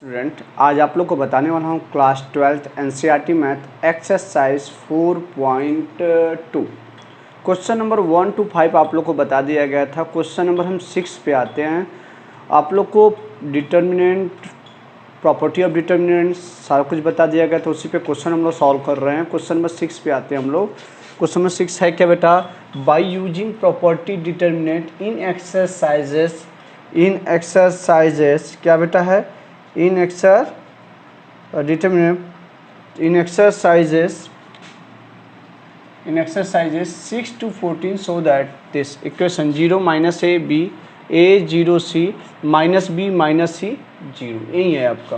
Student, आज आप लोग को बताने वाला हूँ class 12th NCERT math exercise 4.2 question number 1 to 5 आप लोग को बता दिया गया था। क्वेश्चन नंबर हम 6 पे आते हैं। आप लोग को डिटर्मिनेंट, प्रॉपर्टी ऑफ डिटर्मिनेंट सारा कुछ बता दिया गया था, उसी पे क्वेश्चन हम लोग सॉल्व कर रहे हैं। क्वेश्चन नंबर 6 पे आते हैं हम लोग। क्वेश्चन नंबर 6 है क्या बेटा? By using property determinant in exercises क्या बेटा है? in exercises 6 to 14 so that this equation 0 minus a b a 0 c minus b minus c 0 यही है आपका।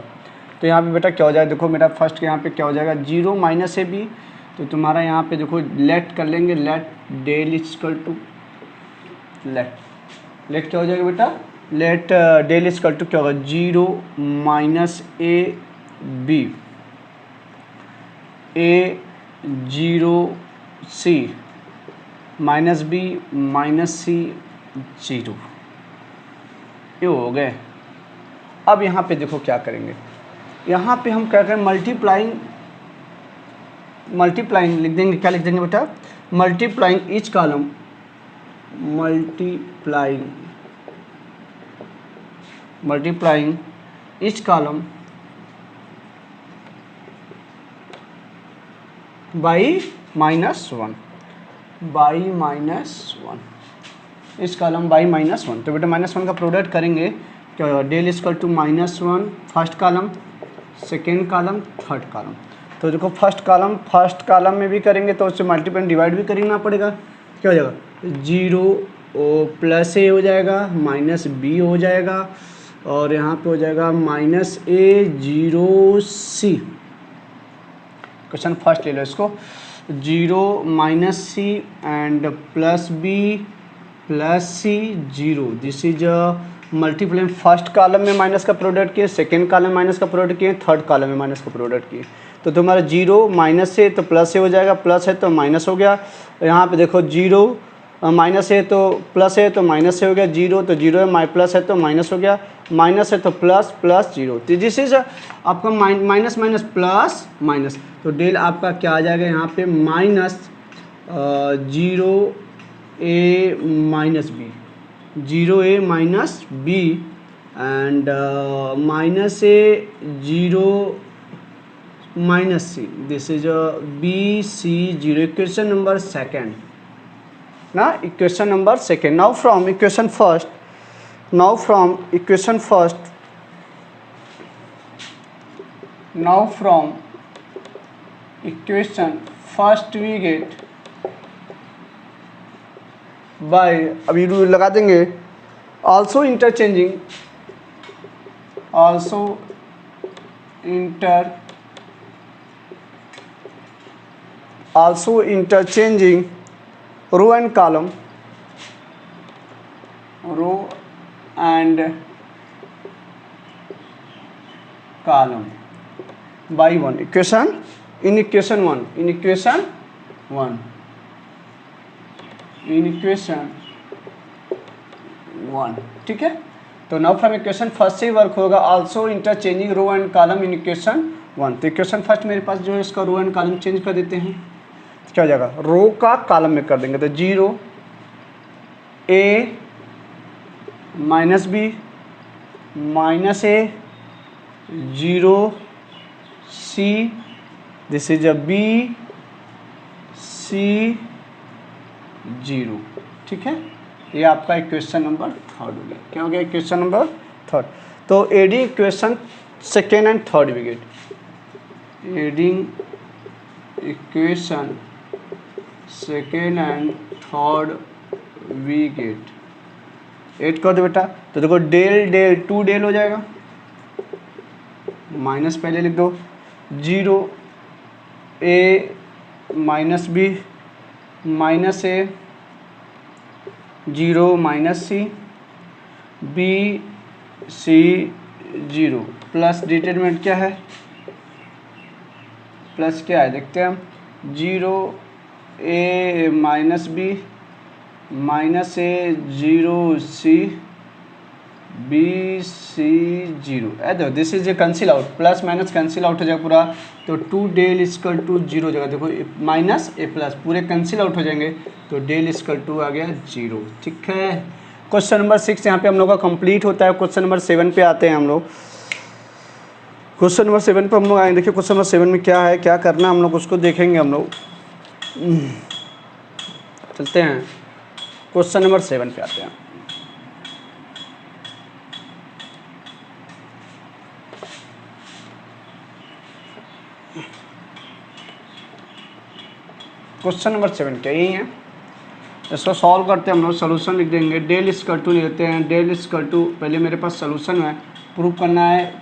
तो यहाँ पे बेटा क्या हो जाएगा? देखो मेरा फर्स्ट यहाँ पे क्या हो जाएगा? 0 माइनस ए बी, तो तुम्हारा यहाँ पे देखो लेट कर लेंगे, let del equal to let क्या हो जाएगा बेटा? लेट डेल इक्वल टू क्या होगा? 0 minus A B A 0 C minus B minus C 0, ये हो गए। अब यहाँ पे देखो क्या करेंगे, यहाँ पे हम क्या करें? मल्टीप्लाइंग लिख देंगे। क्या लिख देंगे बेटा? Multiplying each column, multiplying each column by minus 1 इस कॉलम बाई -1। तो बेटा -1 का प्रोडक्ट करेंगे क्या होगा? Del equal to -1 first column, second column, third column. तो देखो फर्स्ट कॉलम में भी करेंगे तो उससे मल्टीप्लाई डिवाइड भी करना पड़ेगा। क्या हो जाएगा? 0 प्लस ए हो जाएगा, माइनस बी हो जाएगा, और यहाँ पे हो जाएगा minus A 0 C. Question first ले लो इसको, 0 minus C and plus B plus C 0। This is multiply. First column में माइनस का प्रोडक्ट किए, सेकेंड कॉलम में माइनस का प्रोडक्ट किए, थर्ड कॉलम में माइनस का प्रोडक्ट किए। तो तुम्हारा 0 माइनस से तो प्लस से हो जाएगा, प्लस है तो माइनस हो गया। यहाँ पे देखो 0 माइनस है तो प्लस है तो माइनस से हो गया, 0 तो 0 है, प्लस है तो माइनस हो गया, माइनस है तो प्लस, प्लस 0। तो दिस इज आपका माइनस माइनस प्लस माइनस। तो डेल आपका क्या आ जाएगा यहाँ पे? Minus 0 A minus B, 0 A minus B and minus A 0 minus C. This is B C 0। Equation number second ना, equation number second. Now from equation first we get by, अभी rule लगा देंगे, also interchanging row and column by 1 in equation 1। ठीक है। तो now from equation first से ही work होगा, also interchanging row and column in equation 1। तो इक्वेशन फर्स्ट मेरे पास जो है इसका रो एंड कॉलम चेंज कर देते हैं। क्या हो जाएगा? रो का कॉलम में कर देंगे। तो 0 A minus B minus A 0 C, this is a B C 0। ठीक है, ये आपका इक्वेशन नंबर थर्ड हो गया। क्या हो गया? Equation number third. तो adding equation second and third we get, adding equation second and third we get. Add कर दो बेटा। तो देखो डेल 2 डेल हो जाएगा, माइनस पहले लिख दो, 0 A minus B minus A 0 minus C B C 0 plus determinant क्या है? प्लस क्या है देखते हैं हम, 0 A minus B minus A 0 C B C zero, देखो this is a cancel out, plus minus cancel out हो जाएगा पूरा, तो 2 डेल इक्वल टू जीरो हो जाएगा, देखो माइनस ए प्लस पूरे कैंसिल आउट हो जाएंगे, तो डेल इक्वल टू आ गया जीरो। ठीक है, क्वेश्चन नंबर 6 यहाँ पे हम लोग का कंप्लीट होता है। क्वेश्चन नंबर 7 पे आते हैं हम लोग। क्वेश्चन नंबर 7 पे हम लोग आए, देखिए क्वेश्चन नंबर 7 में क्या है, क्या करना है हम लोग उसको देखेंगे हम लोग। चलते हैं क्वेश्चन नंबर 7 पे आते हैं। क्वेश्चन नंबर 7 क्या यही है, इसको सॉल्व करते हैं हम लोग, सोल्यूशन लिख देंगे। डेल इक्वल टू लेते हैं, डेल इक्वल टू पहले मेरे पास सोल्यूशन है, प्रूव करना है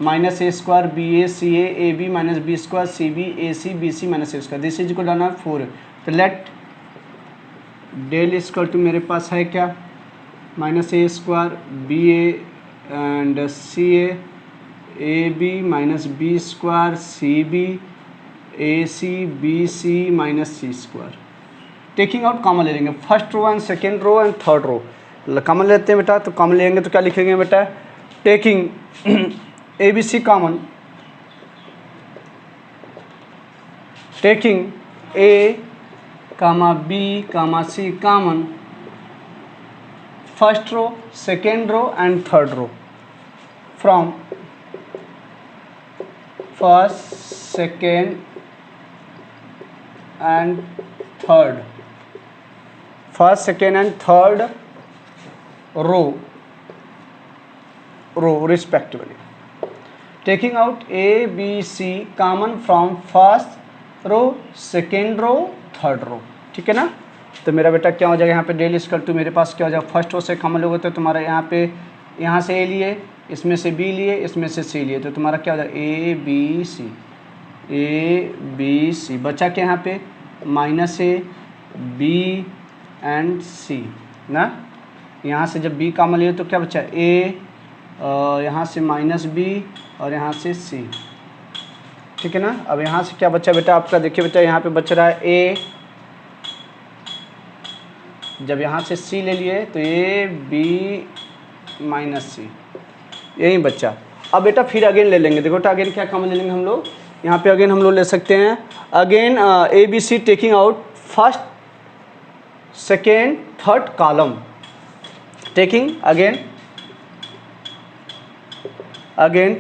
minus A square B A C A B minus B square C B A C B C minus A square, this is equal to 4। तो late del equal to मेरे पास है क्या, minus A square B A and C A B minus B square C B A C B C minus C square. Taking out common ले लेंगे, first row and second row and third row common लेते हैं बेटा, तो common लेंगे तो क्या लिखेंगे बेटा, taking A B C common, taking A comma B comma C common, first row second row and third row, from first second and third, first second and third row respectively, taking out A B C common from first row second row third row. ठीक है ना, तो मेरा बेटा क्या हो जाएगा यहाँ पे, डेल इक्वल टू मेरे पास क्या हो जाएगा, फर्स्ट रो से कॉमन लोगे तो तुम्हारा यहाँ पे, यहाँ से ए लिए, इसमें से बी लिए, इसमें से सी लिए, तो तुम्हारा क्या हो जाएगा ए बी सी, बचा क्या यहाँ पे माइनस ए बी एंड सी ना, यहाँ से जब बी कॉमन लिए तो क्या बचा ए, यहाँ से माइनस बी और यहाँ से सी। ठीक है ना, अब यहाँ से क्या बचा बेटा आपका, देखिए बेटा यहाँ पे बच रहा है ए, जब यहाँ से सी ले लिए तो ए बी माइनस सी, यही बच्चा। अब बेटा फिर अगेन ले लेंगे, देखो बेटा अगेन क्या कॉमन ले लेंगे हम लोग, यहाँ पे अगेन हम लोग ले सकते हैं again A B C taking out first second third column, taking again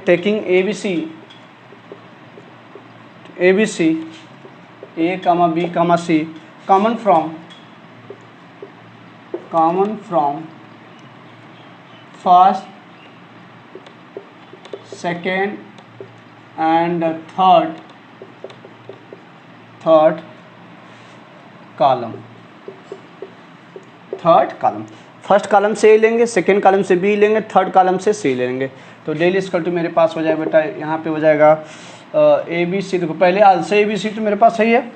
taking A B C A comma B comma C common from first second and third column, first column से A लेंगे, second column से B लेंगे, third column से C लेंगे, तो del equal to मेरे पास हो जाएगा बेटा, यहाँ पे हो जाएगा ए बी सी, देखो पहले आल्सो ए बी सी तो मेरे पास सही है,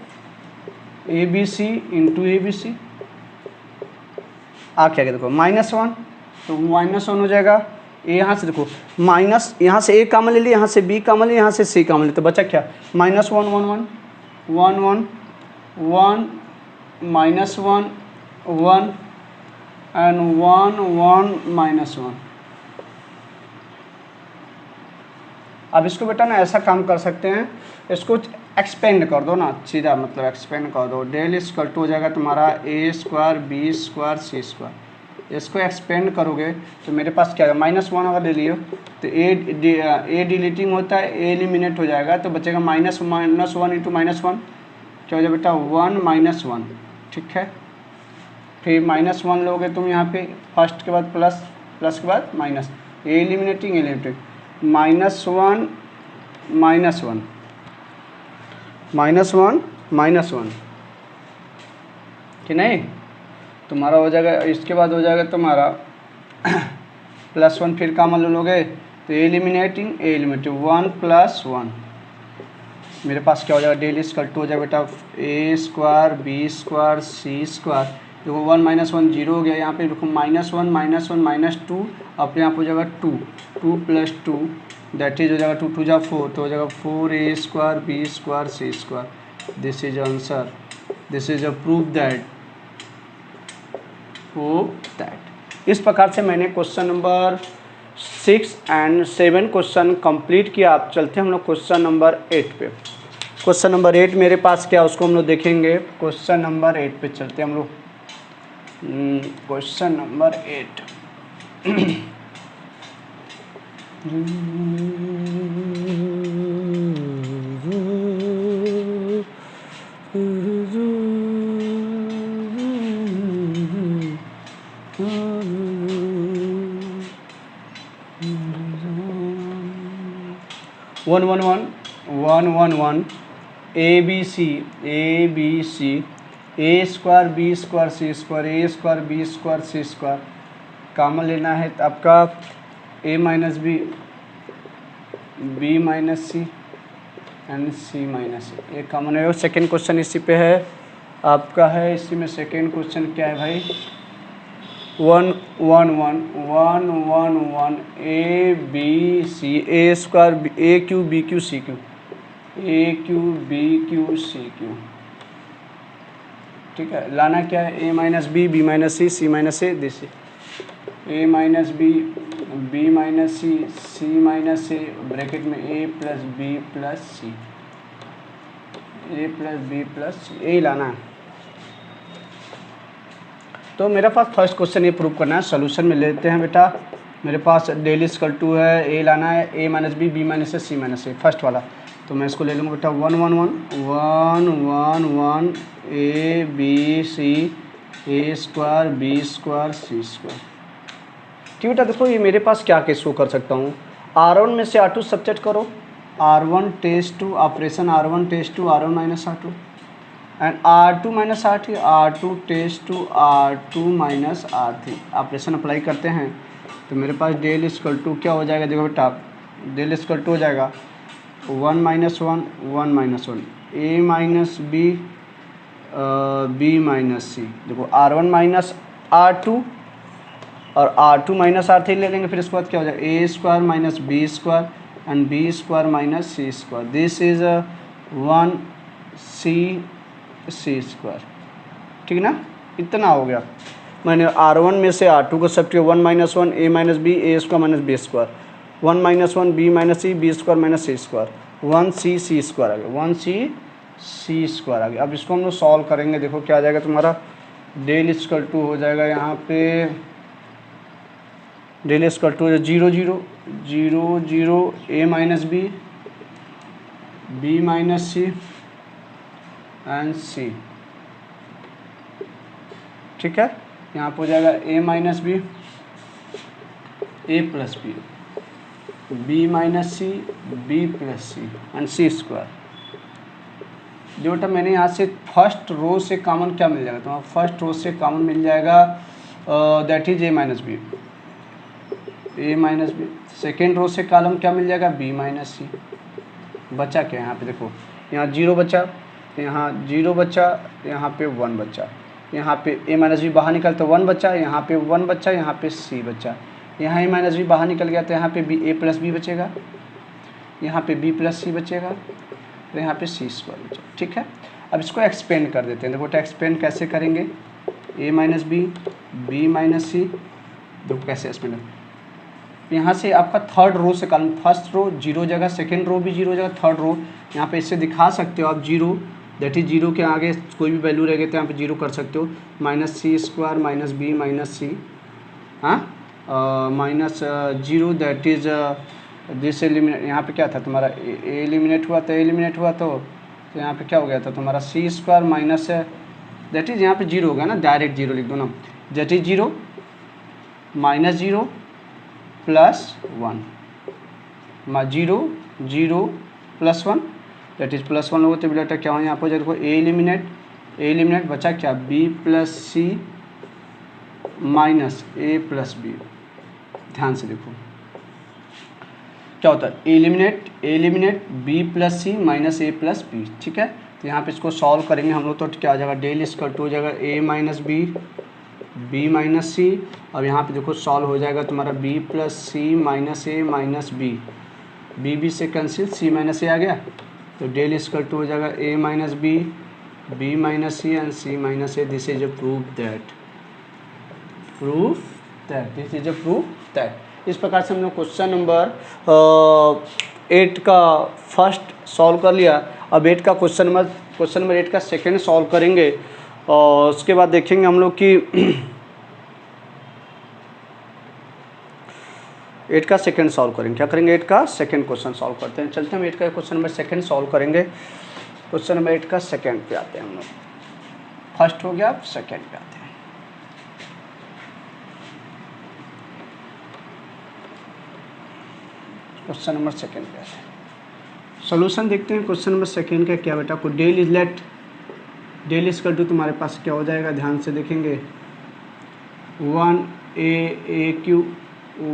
A B C into A B C आ क्या देखो -1, तो -1 हो जाएगा, ए यहाँ से देखो माइनस, यहाँ से ए कॉमन ले लिया, यहाँ से बी कॉमन लिया, यहाँ से सी कॉमन लिया, तो बचा क्या -1 1 1 1 1 1 -1 1 एंड 1 1 -1। अब इसको बेटा ना ऐसा काम कर सकते हैं, इसको एक्सपेंड कर दो ना सीधा, मतलब एक्सपेंड कर दो, डेल इक्वल टू हो जाएगा तुम्हारा A square B square C square, इसको एक्सपेंड करोगे तो मेरे पास क्या है -1 अगर ले लियो तो ए डिलीटिंग होता है, ए एलिमिनेट हो जाएगा, तो बचेगा -1 इंटू -1 क्या हो जाएगा बेटा 1 -1। ठीक है, फिर -1 लोगे तुम यहाँ पे, फर्स्ट के बाद प्लस, प्लस के बाद माइनस, ए एलिमिनेटिंग -1 -1 कि नहीं, तुम्हारा हो जाएगा, इसके बाद हो जाएगा तुम्हारा +1, फिर कॉमन लोगे तो एलिमिनेटिंग 1 + 1, मेरे पास क्या हो जाएगा डेल इक्वल टू हो जाएगा बेटा ए square B square C square, देखो 1 - 1 0 हो गया, यहाँ पे देखो -1 -2, अब यहाँ पे हो जाएगा 2 + 2 दैट इज हो जाएगा 2 2 जा 4, तो हो जाएगा 4a square B square C square, this is answer, this is a proof that. इस प्रकार से मैंने question number 6 and 7 question complete किया। आप चलते हैं हम लोग क्वेश्चन नंबर 8 पे। क्वेश्चन नंबर 8 मेरे पास क्या उसको हम लोग देखेंगे। क्वेश्चन नंबर 8 पे चलते हैं हम लोग। Question number 8 1 ABC A square B square C square A square B square C square common लेना है तो आपका A minus B minus C and C minus C ये कॉमन है। सेकेंड क्वेश्चन इसी पे है आपका है। इसी में सेकेंड क्वेश्चन क्या है भाई 1 A B C A square A cube B cube C cube A cube B cube C cube. ठीक है, लाना क्या है A minus B minus C minus A this A minus B minus C minus A bracket में A plus B plus C A लाना है। तो मेरे पास फर्स्ट क्वेश्चन ये प्रूव करना है। सोल्यूशन में लेते हैं बेटा। मेरे पास डेल इक्वल टू है ए लाना है A minus B minus C minus A first वाला। तो मैं इसको ले लूँगा बेटा 1 A B C A square B square C square. ठीक बेटा, देखो ये मेरे पास क्या केस को कर सकता हूँ। R1 में से R2 सब्ट्रैक्ट करो। R1 tends to operation R1 tends to R1 minus R2 and R2 minus R3 R2 tends to R2 minus R3 operation apply करते हैं। तो मेरे पास डेल इक्वल टू क्या हो जाएगा। देखो बेटा डेल इक्वल टू हो जाएगा 1 minus 1 A minus B minus सी। देखो R1 माइनस R2 और R2 माइनस R3 ले लेंगे। फिर इसके बाद क्या हो जाएगा A square minus B square and B square minus C square. This is 1 C square. ठीक ना, इतना हो गया। मैंने R1 में से R2 को सब किया 1 A minus B A square minus B square 1 B minus C B square minus C square 1 C square आ गया 1 सी स्क्वायर आ गया। अब इसको हम लोग सॉल्व करेंगे। देखो क्या आ जाएगा तुम्हारा डेल इक्वल टू हो जाएगा यहाँ पे del equal to 0 A minus B minus C and C. ठीक है, यहाँ पर हो जाएगा A minus B A plus B minus C B plus C and C square. जो बेटा मैंने यहाँ से फर्स्ट रो से कॉमन क्या मिल जाएगा तुम्हारा फर्स्ट रो से कॉमन मिल जाएगा that is A minus B second row से कॉलम क्या मिल जाएगा बी माइनस सी। बचा क्या यहाँ पे देखो यहाँ 0 बचा यहाँ 0 बचा यहाँ पे 1 बचा यहाँ पे ए माइनस बी बाहर निकल तो 1 बचा यहाँ पे 1 बचा यहाँ पे सी बचा यहाँ ए माइनस बी बाहर निकल गया तो यहाँ पे बी ए प्लस बी बचेगा यहाँ पे बी प्लस सी बचेगा तो यहाँ पे सी स्क्वायर बचेगा। ठीक है, अब इसको एक्सपेंड कर देते हैं। देखो एक्सपेंड कैसे करेंगे ए माइनस बी माइनस सी। देखो कैसे एक्सपेंड यहाँ से आपका थर्ड रो से कॉलम फर्स्ट रो 0 जगह सेकेंड रो भी 0 जगह थर्ड रो यहाँ पे इससे दिखा सकते हो आप 0 दैट इज 0 के आगे कोई भी वैल्यू रहेगी तो यहाँ पे 0 कर सकते हो minus C square minus B minus C minus 0 that is this eliminate. यहाँ पे क्या था तुम्हारा ए एलिमिनेट हुआ तो यहाँ पे क्या हो गया था तुम्हारा सी स्क्वायर माइनस दैट इज यहाँ पे 0 होगा ना डायरेक्ट 0 लिख दो ना that is 0 minus 0 plus 1 0 plus 1 that is plus 1 होगा तो बेटा क्या हो यहाँ पर देखो ए एलिमिनेट बचा क्या B plus C minus A plus B. ध्यान से देखो क्या होता है eliminate B plus C minus A plus B. ठीक है, तो यहाँ पे इसको सॉल्व करेंगे हम लोग तो क्या आ जाएगा डेल इक्वल टू हो जाएगा A minus B minus C. अब यहाँ पे देखो सॉल्व हो जाएगा तुम्हारा B plus C minus A minus B से कैंसिल सी माइनस ए आ गया तो डेल इक्वल टू हो जाएगा A minus B minus C and C minus A. This is a proof that इस प्रकार से हमने क्वेश्चन नंबर 8 का फर्स्ट सॉल्व कर लिया। अब क्वेश्चन नंबर 8 का सेकेंड सॉल्व करेंगे और उसके बाद देखेंगे हम लोग कि 8 का सेकेंड सॉल्व करेंगे। क्या करेंगे? 8 का सेकेंड क्वेश्चन सॉल्व करते हैं। चलते हैं हम 8 का क्वेश्चन नंबर सेकेंड सॉल्व करेंगे। क्वेश्चन नंबर 8 का सेकेंड पे आते हैं हम लोग। फर्स्ट हो गया, अब सेकेंड पे आते हैं। क्वेश्चन नंबर सेकेंड पे आते हैं। सॉल्यूशन देखते हैं क्वेश्चन नंबर सेकेंड का। क्या बेटा, आपको डेल इज इक्वल टू तुम्हारे पास क्या हो जाएगा, ध्यान से देखेंगे। 1a q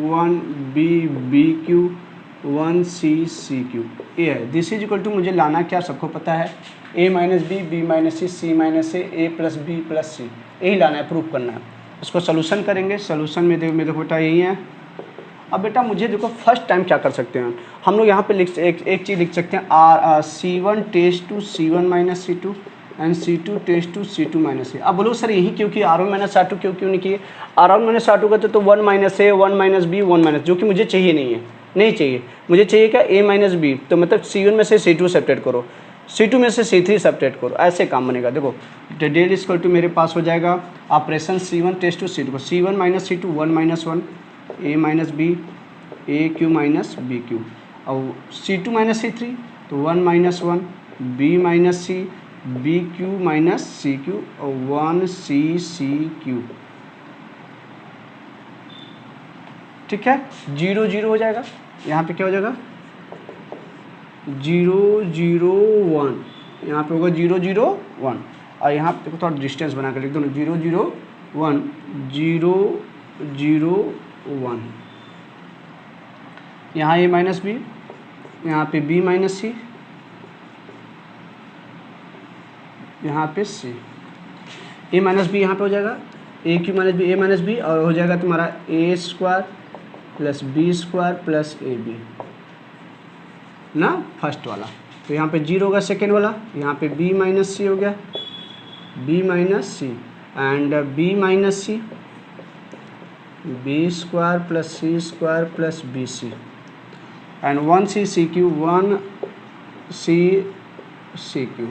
1b q 1c ये है। दिस इज इक्वल टू मुझे लाना क्या, सबको पता है, a minus B, B minus C minus A plus B plus C, यही लाना है, प्रूफ करना है। इसको सोल्यूशन करेंगे। सोल्यूशन में देखो बेटा यही है। अब बेटा मुझे देखो फर्स्ट टाइम क्या कर सकते हैं हम लोग, यहाँ पे एक चीज़ लिख सकते हैं, C1 tends to C1 minus C2 and C2 tends to C2 minus A. अब बोलो सर यही क्योंकि R1 माइनस R2 क्यों नहीं किए? R1 माइनस R2 करते तो 1 माइनस ए 1 माइनस बी 1 माइनस, जो कि मुझे चाहिए नहीं चाहिए। मुझे चाहिए क्या, A माइनस बी, तो मतलब C1 में से C2 सेपरेट करो, C2 में से C3 सेपरेट करो, ऐसे काम बनेगा। देखो डेल इक्वल टू मेरे पास हो जाएगा operation C1 tends to C2 को, C1 minus C2 1 minus 1 A minus B A cube minus B cube, और C2 माइनस C3 तो 1 minus 1 B minus C B cube minus C cube और 1 C cube. ठीक है, 0 0 हो जाएगा। यहाँ पे क्या हो जाएगा, 0 0 1, यहाँ पे होगा 0 0 1, और यहाँ पे थोड़ा डिस्टेंस बना कर लिख दो ना, 0 0 1 0 0 1। यहाँ ए माइनस बी, यहाँ पे बी माइनस सी, यहाँ पे सी, ए माइनस बी यहाँ पे हो जाएगा A cube minus B, A minus B, और हो जाएगा तुम्हारा A square plus B square plus A B ना, फर्स्ट वाला। तो यहाँ पे 0 होगा सेकेंड वाला, यहाँ पे बी माइनस सी हो गया, B minus C and B minus C, B square plus C square plus B C and 1 C cube 1 C cube,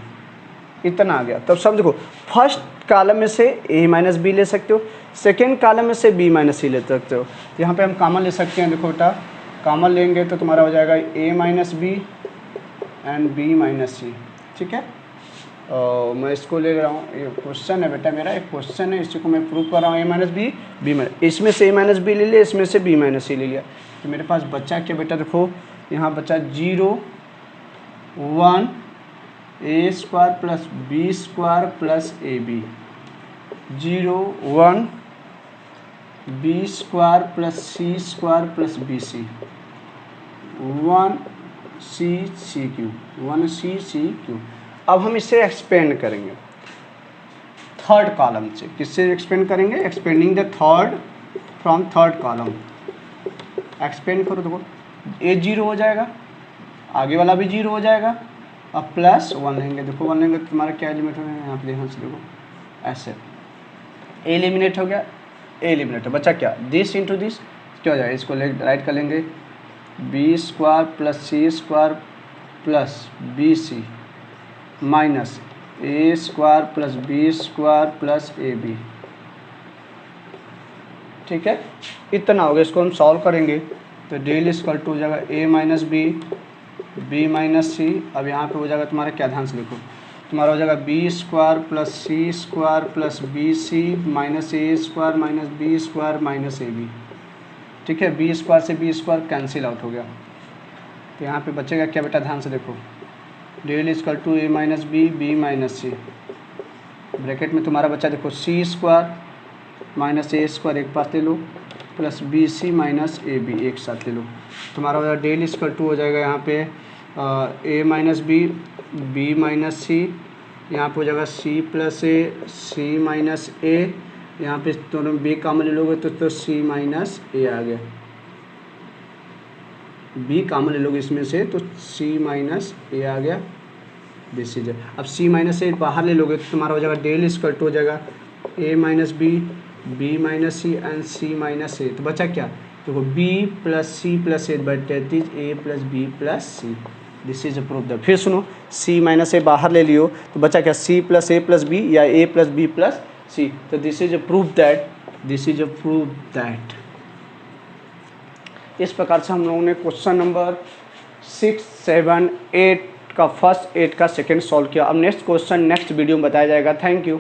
इतना आ गया। तब सब देखो, फर्स्ट कॉलम में से ए माइनस बी ले सकते हो, सेकेंड कॉलम में से बी माइनस सी ले सकते हो। यहाँ पे हम कॉमन ले सकते हैं। देखो बेटा कॉमन लेंगे तो तुम्हारा हो जाएगा A minus B and B minus C. ठीक है, मैं इसको ले रहा हूँ, ये क्वेश्चन है बेटा मेरा, एक क्वेश्चन है, इसी को मैं प्रूव कर रहा हूँ। ए माइनस बी बी माइनस, इसमें से ए माइनस बी ले लिया, इसमें से बी माइनस सी ले लिया, तो मेरे पास बच्चा क्या बेटा, देखो यहाँ बच्चा 0 1 A square plus B square plus A B, 0 1 B square plus C square plus B C, 1 C cube 1 C cube. अब हम इसे एक्सपेंड करेंगे थर्ड कॉलम से। किससे एक्सपेंड करेंगे? Expanding the third from third column. Expand करो, देखो ए 0 हो जाएगा, आगे वाला भी 0 हो जाएगा, अब प्लस 1 लेंगे। देखो 1 लेंगे तो तुम्हारा क्या एलिमिनेट हो गया, यहाँ पे ध्यान से देखो, ऐसे ए एलिमिनेट हो गया, ए एलिमिनेट हो बच्चा क्या, दिस इंटू दिस क्या हो जाएगा, इसको राइट कर लेंगे, B square plus C square plus B C minus A square plus B square plus A B. ठीक है, इतना हो गया। इसको हम सॉल्व करेंगे तो डेल इक्वल टू हो जाएगा A minus B minus C. अब यहाँ पे हो जाएगा तुम्हारा क्या, ध्यान से देखो, तुम्हारा हो जाएगा B square plus C square plus B C minus A square minus B square minus A B. ठीक है, बी स्क्वायर से बी स्क्वायर कैंसिल आउट हो गया, तो यहाँ पे बचेगा क्या बेटा, ध्यान से देखो, del equal to A minus B minus C, bracket में तुम्हारा बच्चा देखो C square minus A square एक पास ले लो plus B C minus A B एक साथ ले लो। तुम्हारा हो जाएगा डेल इक्वल टू हो जाएगा यहाँ पे ए माइनस बी माइनस सी, यहाँ पे हो जाएगा सी प्लस ए सी माइनस ए, यहाँ पे दोनों बी कॉमन ले लोगे तो सी माइनस ए आ गया, बी कॉमन ले लोगे इसमें से तो सी माइनस ए आ गया, दिस इज। अब सी माइनस ए बाहर ले लोगे तो तुम्हारा हो जाएगा डेल इक्वल टू हो जाएगा A minus B minus C and C minus A. तो बचा क्या, देखो B plus C plus 8/33 A plus B plus C, this is a proof that. फिर सुनो, सी माइनस ए बाहर ले लियो तो बचा क्या, सी प्लस ए प्लस बी या ए प्लस बी प्लस सी। तो this is a proof that, this is a proof that. इस प्रकार से हम लोगों ने क्वेश्चन नंबर 6, 7, 8 का फर्स्ट, 8 का सेकेंड सॉल्व किया। अब नेक्स्ट क्वेश्चन नेक्स्ट वीडियो में बताया जाएगा। Thank you.